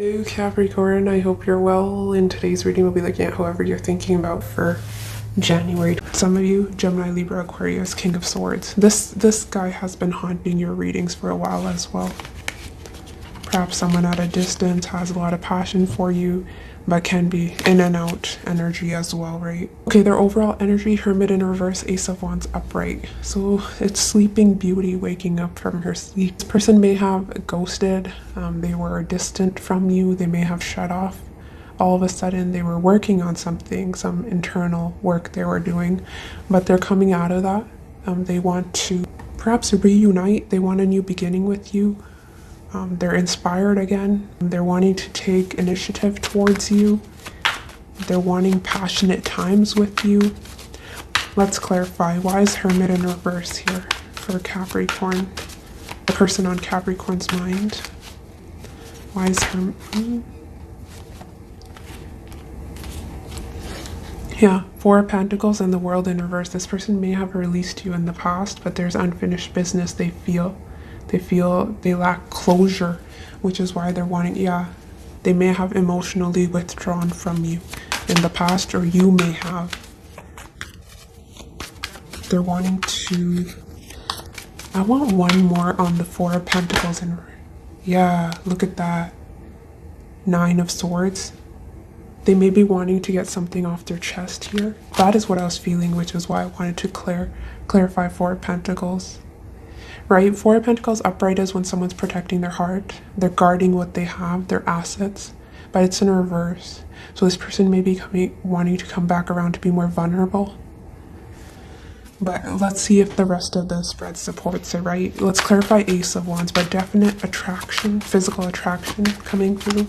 Hello Capricorn, I hope you're well. In today's reading we'll be looking at whoever you're thinking about for January. Some of you, Gemini, Libra, Aquarius, King of Swords. This guy has been haunting your readings for a while as well. Perhaps someone at a distance has a lot of passion for you, but can be in and out energy as well, right? Okay, their overall energy, Hermit in reverse, Ace of Wands upright. So it's Sleeping Beauty waking up from her sleep. This person may have ghosted. They were distant from you. They may have shut off. All of a sudden they were working on something, some internal work they were doing, but they're coming out of that. They want to perhaps reunite. They want a new beginning with you. They're inspired again. They're wanting to take initiative towards you. They're wanting passionate times with you. Let's clarify. Why is Hermit in reverse here for Capricorn? The person on Capricorn's mind. Why is Hermit? Yeah, Four of Pentacles and the World in reverse. This person may have released you in the past, but there's unfinished business they feel. They feel they lack closure, which is why they're wanting, they may have emotionally withdrawn from you in the past, or you may have. They're wanting to, I want one more on the Four of Pentacles. And yeah, look at that. Nine of Swords. They may be wanting to get something off their chest here. That is what I was feeling, which is why I wanted to clarify Four of Pentacles. Right? Four of Pentacles upright is when someone's protecting their heart. They're guarding what they have, their assets, but it's in reverse. So this person may be wanting to come back around to be more vulnerable. But let's see if the rest of the spread supports it, right? Let's clarify Ace of Wands, but definite attraction, physical attraction coming through.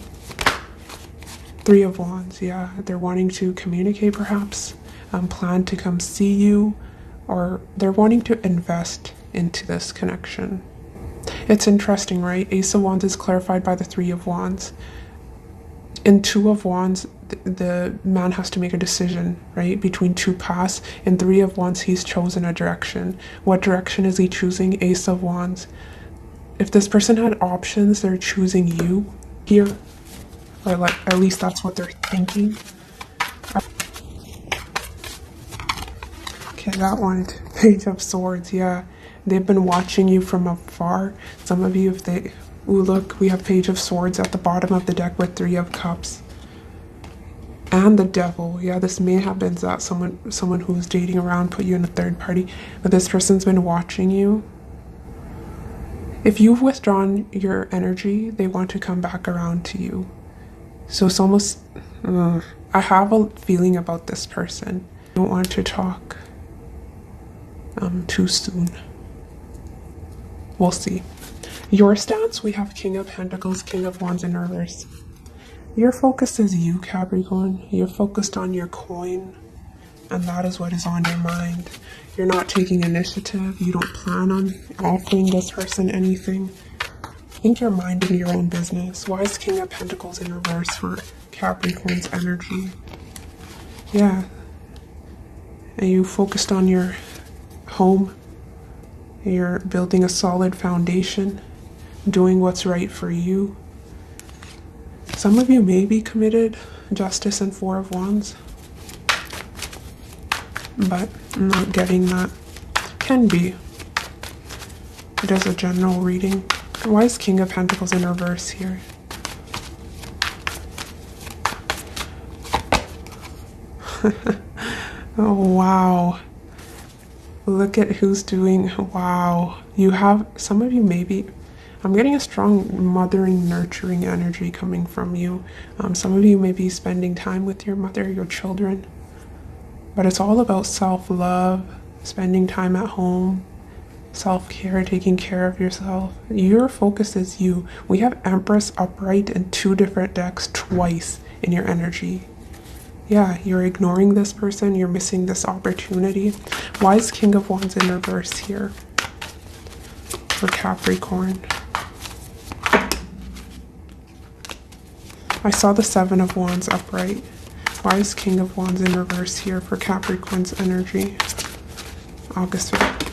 Three of Wands, yeah. They're wanting to communicate perhaps, plan to come see you, or they're wanting to invest into this connection. It's interesting, right? Ace of Wands is clarified by the Three of Wands. In Two of Wands, the man has to make a decision, right? Between two paths. In Three of Wands, he's chosen a direction. What direction is he choosing? Ace of Wands. If this person had options, they're choosing you here. Or like, at least that's what they're thinking. Okay, that one. Page of Swords, yeah. They've been watching you from afar. Some of you, if they... Ooh, look, we have Page of Swords at the bottom of the deck with Three of Cups. And the Devil. Yeah, this may have been that someone who's dating around put you in a third party. But this person's been watching you. If you've withdrawn your energy, they want to come back around to you. So it's almost... I have a feeling about this person. I don't want to talk too soon. We'll see. Your stance, we have King of Pentacles, King of Wands in reverse. Your focus is you, Capricorn. You're focused on your coin, and that is what is on your mind. You're not taking initiative. You don't plan on offering this person anything. I think you're minding your own business. Why is King of Pentacles in reverse for Capricorn's energy? Yeah. And you focused on your home. You're building a solid foundation, doing what's right for you. Some of you may be committed, Justice and Four of Wands, but I'm not getting that. Can be. It is a general reading. Why is King of Pentacles in reverse here? Oh, wow. Look at who's doing, wow. You have, some of you maybe, I'm getting a strong mothering, nurturing energy coming from you. Some of you may be spending time with your mother, your children. But it's all about self-love, spending time at home, self-care, taking care of yourself. Your focus is you. We have Empress upright in two different decks twice in your energy. Yeah, you're ignoring this person. You're missing this opportunity. Why is King of Wands in reverse here for Capricorn? I saw the Seven of Wands upright. Why is King of Wands in reverse here for Capricorn's energy? August 5th.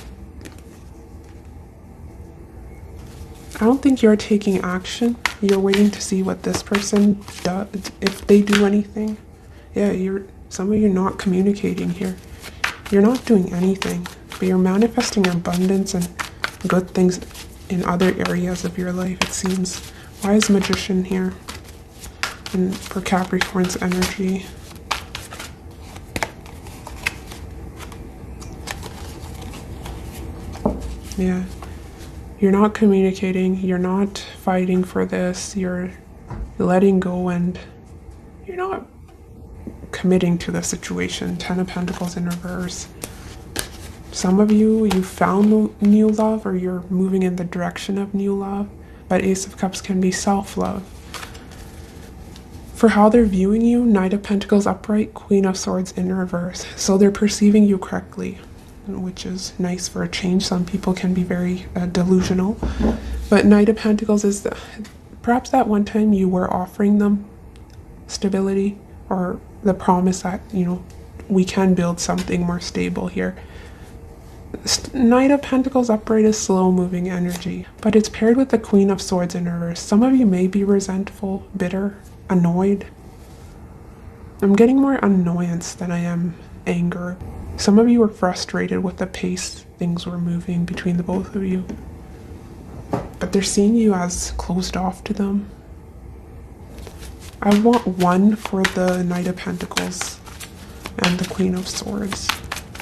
I don't think you're taking action. You're waiting to see what this person does, if they do anything. Yeah, some of you not communicating here. You're not doing anything, but you're manifesting abundance and good things in other areas of your life, it seems. Why is Magician here? And for Capricorn's energy. Yeah. You're not communicating. You're not fighting for this. You're letting go and you're not committing to the situation. 10 of Pentacles in reverse. Some of you, you found new love or you're moving in the direction of new love. But Ace of Cups can be self-love. For how they're viewing you, Knight of Pentacles upright, Queen of Swords in reverse. So they're perceiving you correctly, which is nice for a change. Some people can be very delusional. But Knight of Pentacles is perhaps that one time you were offering them stability or the promise that, you know, we can build something more stable here. Knight of Pentacles upright is slow-moving energy, but it's paired with the Queen of Swords in reverse. Some of you may be resentful, bitter, annoyed. I'm getting more annoyance than I am anger. Some of you are frustrated with the pace things were moving between the both of you, but they're seeing you as closed off to them. I want one for the Knight of Pentacles and the Queen of Swords.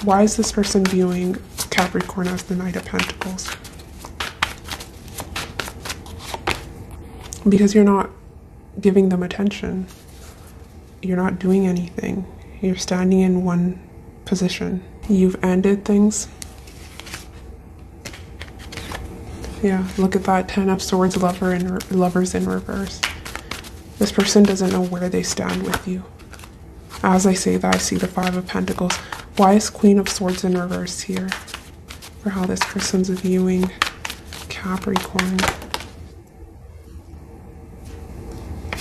Why is this person viewing Capricorn as the Knight of Pentacles? Because you're not giving them attention. You're not doing anything. You're standing in one position. You've ended things. Yeah, look at that 10 of Swords lovers in reverse. This person doesn't know where they stand with you. As I say that, I see the 5 of Pentacles. Why is Queen of Swords in reverse here? For how this person's viewing Capricorn.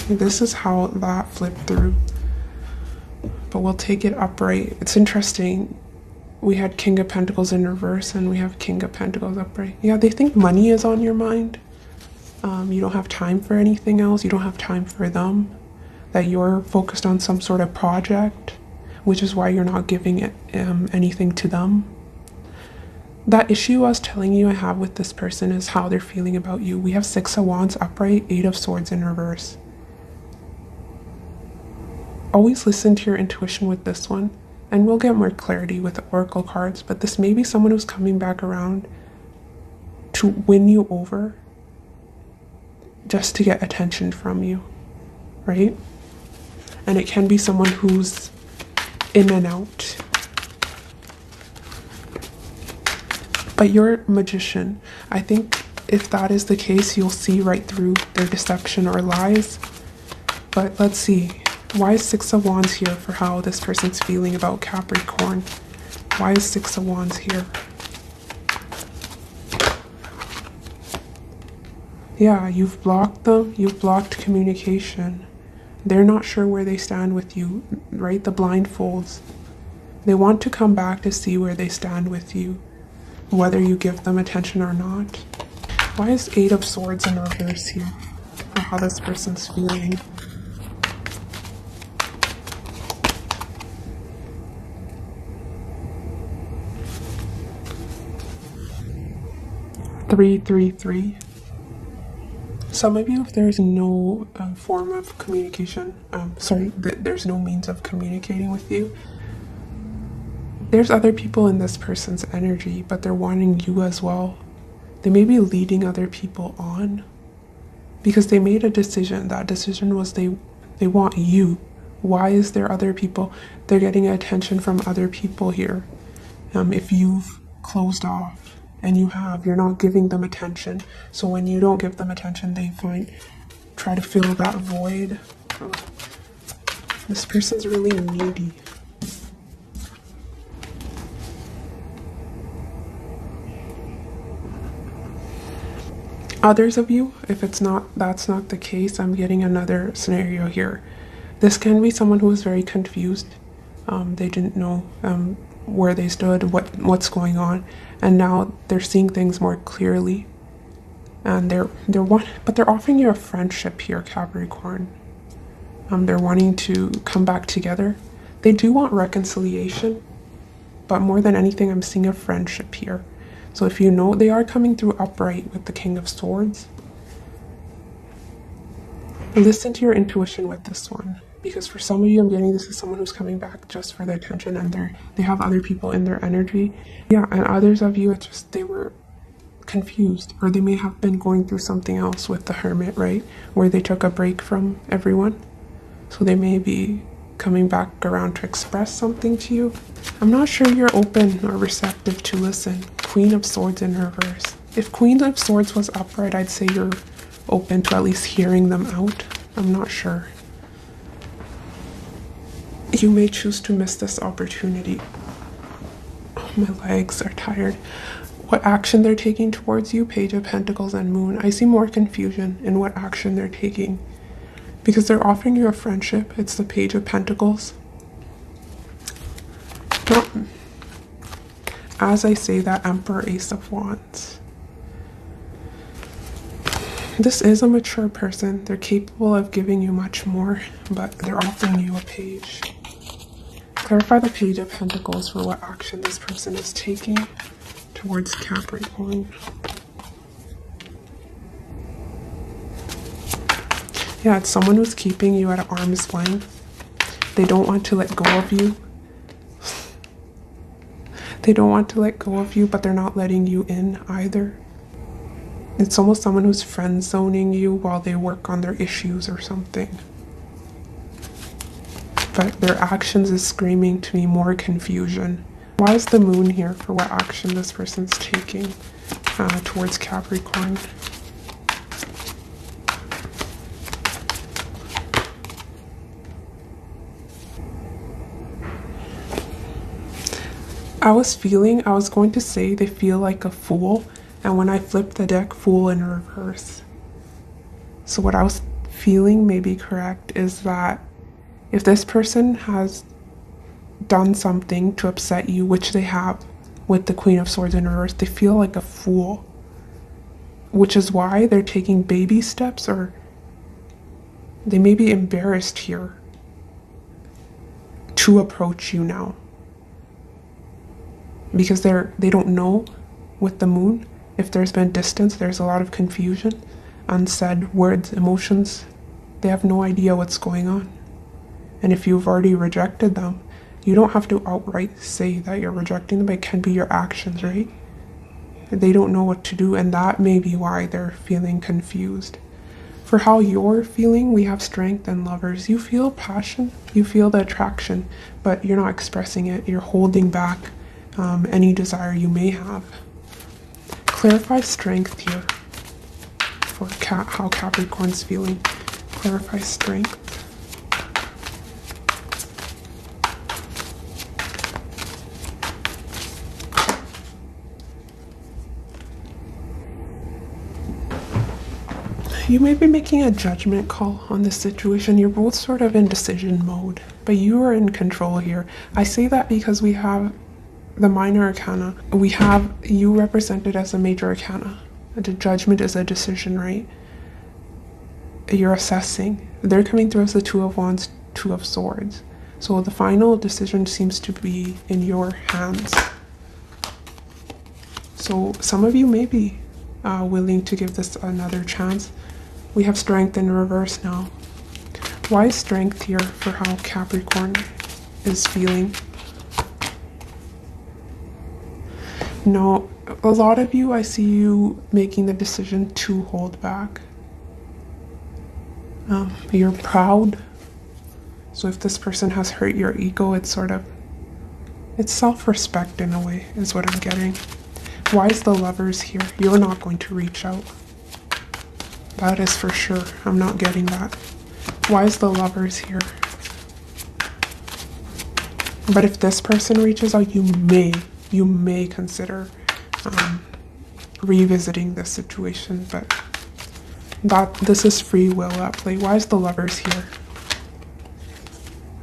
This is how that flipped through. But we'll take it upright. It's interesting. We had King of Pentacles in reverse and we have King of Pentacles upright. Yeah, they think money is on your mind. You don't have time for anything else. You don't have time for them. That you're focused on some sort of project, which is why you're not giving it anything to them. That issue I was telling you I have with this person is how they're feeling about you. We have 6 of Wands upright, 8 of Swords in reverse. Always listen to your intuition with this one, and we'll get more clarity with the Oracle cards, but this may be someone who's coming back around to win you over just to get attention from you, right? And it can be someone who's in and out. But you're a magician. I think if that is the case, you'll see right through their deception or lies. But let's see. Why is 6 of Wands here for how this person's feeling about Capricorn? Why is 6 of Wands here? Yeah, you've blocked them. You've blocked communication. They're not sure where they stand with you, right? The blindfolds. They want to come back to see where they stand with you, whether you give them attention or not. Why is 8 of Swords in reverse here for how this person's feeling? Three, 3, 3. Some of you, if there's no form of communication, there's no means of communicating with you, there's other people in this person's energy, but they're wanting you as well. They may be leading other people on because they made a decision. That decision was they want you. Why is there other people? They're getting attention from other people here. If you've closed off, and you're not giving them attention. So when you don't give them attention, they try to fill that void. Oh, this person's really needy. Others of you, if that's not the case, I'm getting another scenario here. This can be someone who is very confused. They didn't know where they stood, what's going on, and now they're seeing things more clearly. And they're offering you a friendship here, Capricorn. They're wanting to come back together. They do want reconciliation, but more than anything, I'm seeing a friendship here. So if you know, they are coming through upright with the King of Swords. Listen to your intuition with this one, because for some of you, I'm getting this is someone who's coming back just for their attention, and they have other people in their energy. Yeah, and others of you, it's just they were confused, or they may have been going through something else with the Hermit, right? Where they took a break from everyone. So they may be coming back around to express something to you. I'm not sure you're open or receptive to listen. Queen of Swords in reverse. If Queen of Swords was upright, I'd say you're open to at least hearing them out. I'm not sure. You may choose to miss this opportunity. Oh, my legs are tired. What action they're taking towards you, Page of Pentacles and Moon. I see more confusion in what action they're taking. Because they're offering you a friendship. It's the Page of Pentacles. As I say that, Emperor, Ace of Wands. This is a mature person. They're capable of giving you much more, but they're offering you a page. Clarify the Page of Pentacles for what action this person is taking towards Capricorn. Yeah, it's someone who's keeping you at arm's length. They don't want to let go of you. They don't want to let go of you, but they're not letting you in either. It's almost someone who's friend zoning you while they work on their issues or something. But their actions is screaming to me more confusion. Why is the Moon here for what action this person's taking towards Capricorn? I was going to say they feel like a fool, and when I flipped the deck, Fool in reverse. So what I was feeling may be correct is that if this person has done something to upset you, which they have with the Queen of Swords in reverse, they feel like a fool, which is why they're taking baby steps, or they may be embarrassed here to approach you now. Because they don't know with the Moon. If there's been distance, there's a lot of confusion, unsaid words, emotions. They have no idea what's going on. And if you've already rejected them, you don't have to outright say that you're rejecting them. It can be your actions, right? They don't know what to do, and that may be why they're feeling confused. For how you're feeling, we have Strength and Lovers. You feel passion, you feel the attraction, but you're not expressing it. You're holding back any desire you may have. Clarify Strength here for how Capricorn's feeling. Clarify Strength. You may be making a judgment call on this situation. You're both sort of in decision mode, but you are in control here. I say that because we have the minor arcana. We have you represented as a major arcana. The judgment is a decision, right? You're assessing. They're coming through as the Two of Wands, Two of Swords. So the final decision seems to be in your hands. So some of you may be willing to give this another chance. We have Strength in reverse now. Why is Strength here for how Capricorn is feeling? No, a lot of you, I see you making the decision to hold back. You're proud. So if this person has hurt your ego, it's self-respect in a way, is what I'm getting. Why is the Lovers here? You're not going to reach out. That is for sure. I'm not getting that. Why is the Lovers here? But if this person reaches out, you may consider revisiting this situation, but this is free will at play. Why is the Lovers here?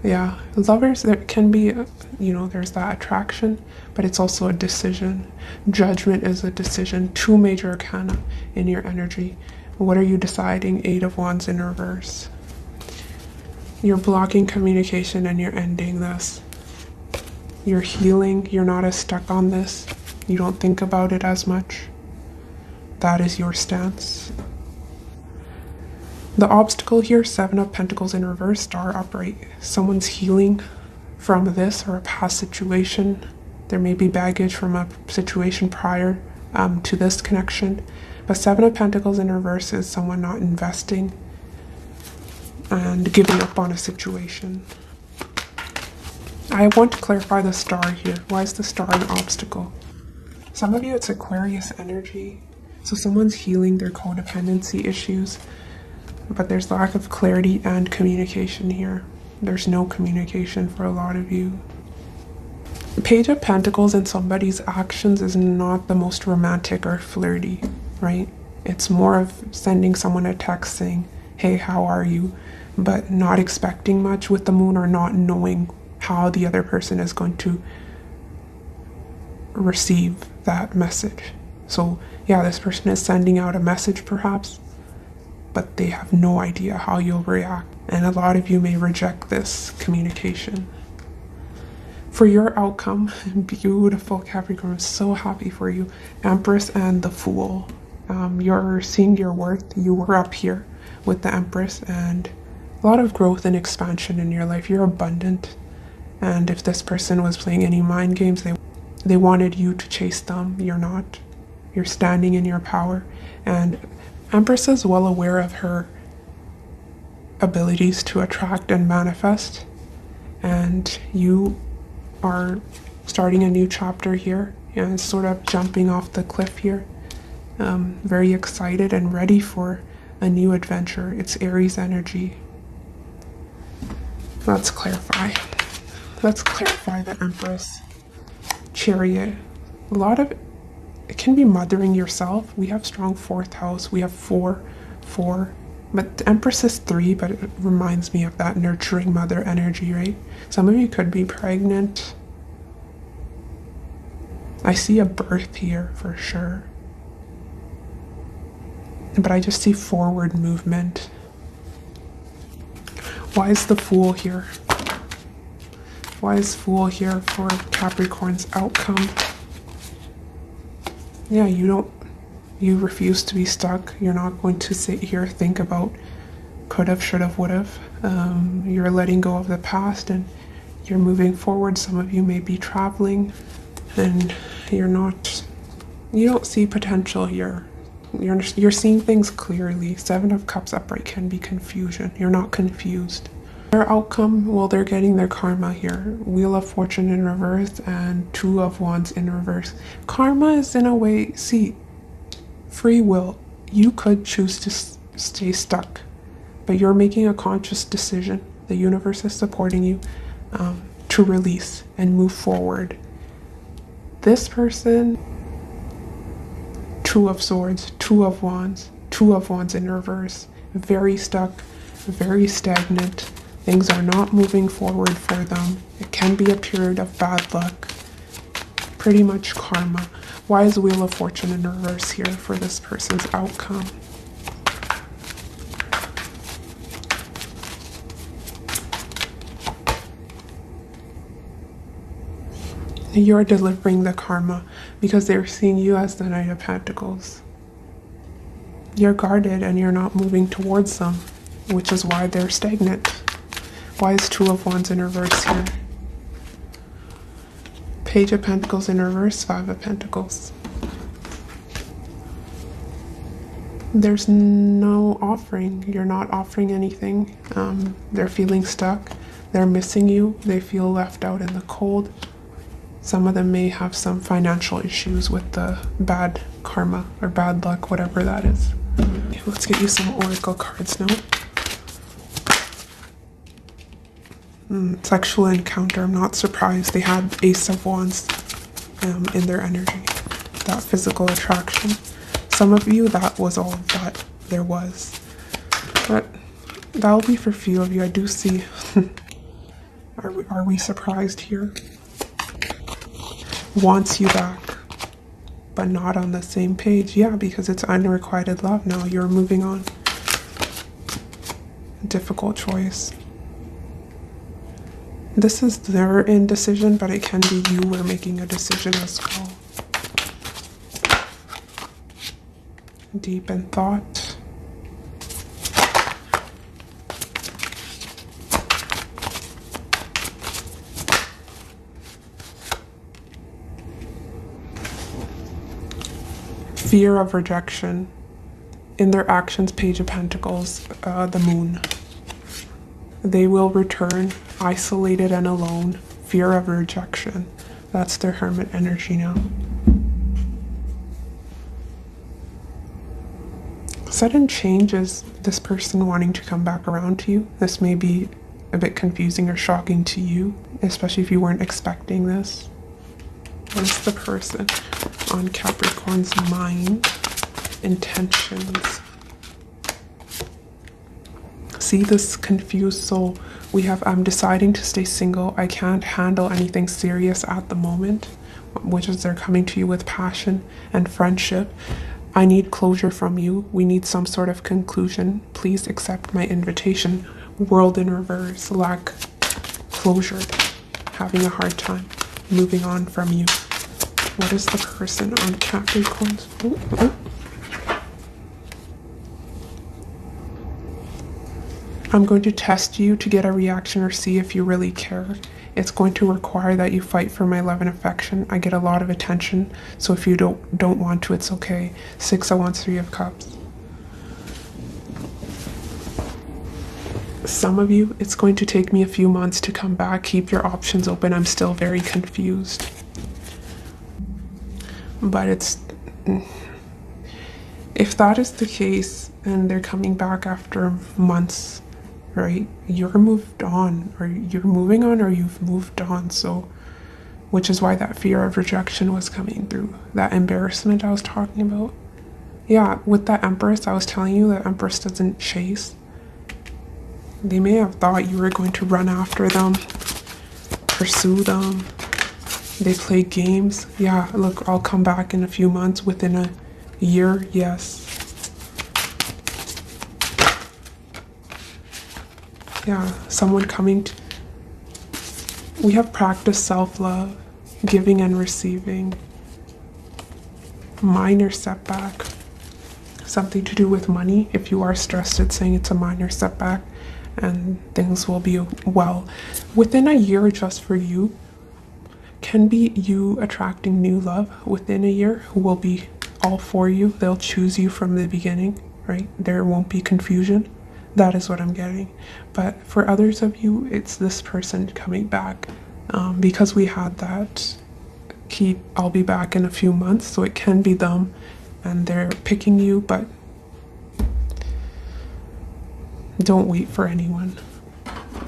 Yeah, lovers, there can be, there's that attraction, but it's also a decision. Judgment is a decision. 2 major arcana in your energy. What are you deciding? 8 of Wands in reverse. You're blocking communication and you're ending this. You're healing. You're not as stuck on this. You don't think about it as much. That is your stance. The obstacle here, 7 of Pentacles in reverse, Star upright. Someone's healing from this or a past situation. There may be baggage from a situation prior to this connection. But 7 of Pentacles in reverse is someone not investing and giving up on a situation. I want to clarify the star here. Why is the star an obstacle? Some of you, it's Aquarius energy. So someone's healing their codependency issues, but there's lack of clarity and communication here. There's no communication for a lot of you. The Page of Pentacles in somebody's actions is not the most romantic or flirty, right? It's more of sending someone a text saying, hey, how are you? But not expecting much with the moon, or not knowing how the other person is going to receive that message. So yeah, this person is sending out a message perhaps, but they have no idea how you'll react. And a lot of you may reject this communication. For your outcome, beautiful Capricorn, I'm so happy for you. Empress and the Fool. You're seeing your worth. You were up here with the Empress, and a lot of growth and expansion in your life. You're abundant. And if this person was playing any mind games, they wanted you to chase them. You're not. You're standing in your power. And Empress is well aware of her abilities to attract and manifest. And you are starting a new chapter here, and sort of jumping off the cliff here. Very excited and ready for a new adventure. It's Aries energy. Let's clarify. Let's clarify the Empress. Chariot. A lot of it can be mothering yourself. We have strong 4th house. We have 4, but the Empress is 3, but it reminds me of that nurturing mother energy, right? Some of you could be pregnant. I see a birth here for sure. But I just see forward movement. Why is the Fool here? Why is Fool here for Capricorn's outcome? Yeah, you refuse to be stuck. You're not going to sit here, think about could've, should've, would've. You're letting go of the past and you're moving forward. Some of you may be traveling and you don't see potential here. You're seeing things clearly. 7 of Cups upright can be confusion. You're not confused. Their outcome, well, they're getting their karma here. Wheel of Fortune in reverse and 2 of Wands in reverse. Karma is, in a way, see, free will. You could choose to stay stuck, but you're making a conscious decision. The universe is supporting you to release and move forward. This person, 2 of Swords, 2 of Wands, 2 of Wands in reverse. Very stuck, very stagnant. Things are not moving forward for them. It can be a period of bad luck. Pretty much karma. Why is Wheel of Fortune in reverse here for this person's outcome? You're delivering the karma because they're seeing you as the Knight of Pentacles. You're guarded and you're not moving towards them, which is why they're stagnant. Why is 2 of Wands in reverse here? Page of Pentacles in reverse, 5 of Pentacles. There's no offering. You're not offering anything. They're feeling stuck. They're missing you. They feel left out in the cold. Some of them may have some financial issues with the bad karma or bad luck, whatever that is. Okay, let's get you some oracle cards now. Sexual encounter. I'm not surprised. They had Ace of Wands in their energy. That physical attraction. Some of you, that was all that there was. But that'll be for few of you. I do see Are we surprised here? Wants you back, but not on the same page. Yeah, because it's unrequited love now. You're moving on. Difficult choice. This is their indecision, but it can be you who are making a decision as well. Deep in thought. Fear of rejection. In their actions, Page of Pentacles, the Moon. They will return isolated and alone. Fear of rejection. That's their Hermit energy now. Sudden changes, this person wanting to come back around to you. This may be a bit confusing or shocking to you, especially if you weren't expecting this. What is the person on Capricorn's mind? Intentions. See this confused soul. We have, I'm deciding to stay single. I can't handle anything serious at the moment, which is they're coming to you with passion and friendship. I need closure from you. We need some sort of conclusion. Please accept my invitation. World in reverse. Lack closure. Having a hard time moving on from you. What is the person on Capricorn's? I'm going to test you to get a reaction or see if you really care. It's going to require that you fight for my love and affection. I get a lot of attention, so if you don't want to, it's okay. 6 of Wands, 3 of Cups. Some of you, it's going to take me a few months to come back. Keep your options open. I'm still very confused. But if that is the case and they're coming back after months, right, you're moved on, or you're moving on, or you've moved on. So, which is why that fear of rejection was coming through, that embarrassment I was talking about. Yeah, with that Empress, I was telling you that Empress doesn't chase. They may have thought you were going to run after them, pursue them. They play games. Yeah, look, I'll come back in a few months, within a year, yes. Yeah, someone coming to... We have practiced self-love, giving and receiving. Minor setback. Something to do with money. If you are stressed, it's saying it's a minor setback and things will be well. Within a year, just for you, can be you attracting new love within a year who will be all for you. They'll choose you from the beginning, right? There won't be confusion. That is what I'm getting. But for others of you, it's this person coming back. Because we had that I'll be back in a few months, so it can be them and they're picking you, but don't wait for anyone.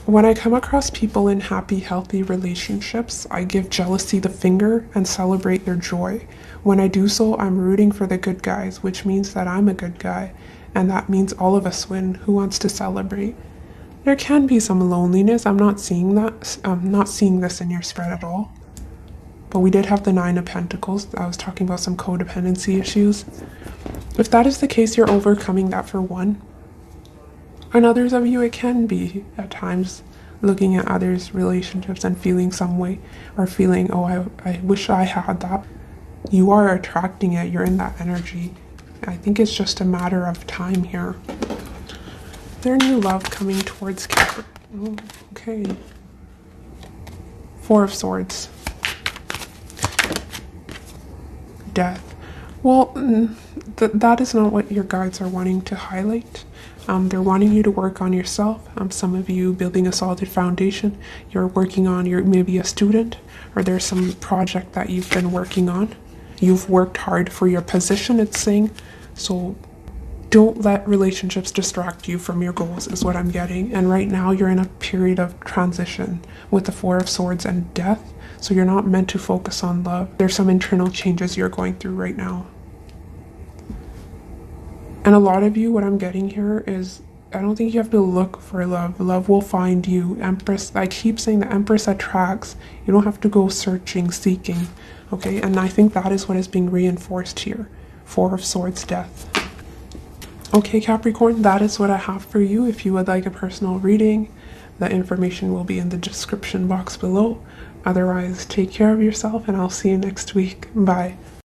When I come across people in happy, healthy relationships, I give jealousy the finger and celebrate their joy. When I do so, I'm rooting for the good guys, which means that I'm a good guy. And that means all of us win. Who wants to celebrate? There can be some loneliness. I'm not seeing that. I'm not seeing this in your spread at all. But we did have the 9 of Pentacles. I was talking about some codependency issues. If that is the case, you're overcoming that for one. And others of you, it can be at times looking at others' relationships and feeling some way, or feeling, oh, I wish I had that. You are attracting it. You're in that energy. I think it's just a matter of time here. Their new love coming towards Capricorn. Okay. 4 of Swords. Death. Well, that is not what your guides are wanting to highlight. They're wanting you to work on yourself. Some of you building a solid foundation. You're working on, you're maybe a student, or there's some project that you've been working on. You've worked hard for your position, it's saying. So don't let relationships distract you from your goals, is what I'm getting. And right now you're in a period of transition with the 4 of Swords and death. So you're not meant to focus on love. There's some internal changes you're going through right now. And a lot of you, what I'm getting here is I don't think you have to look for love. Love will find you. Empress, I keep saying the Empress attracts. You don't have to go searching, seeking. Okay, and I think that is what is being reinforced here. Four of Swords, death. Okay, Capricorn, that is what I have for you. If you would like a personal reading, the information will be in the description box below. Otherwise, take care of yourself and I'll see you next week. Bye.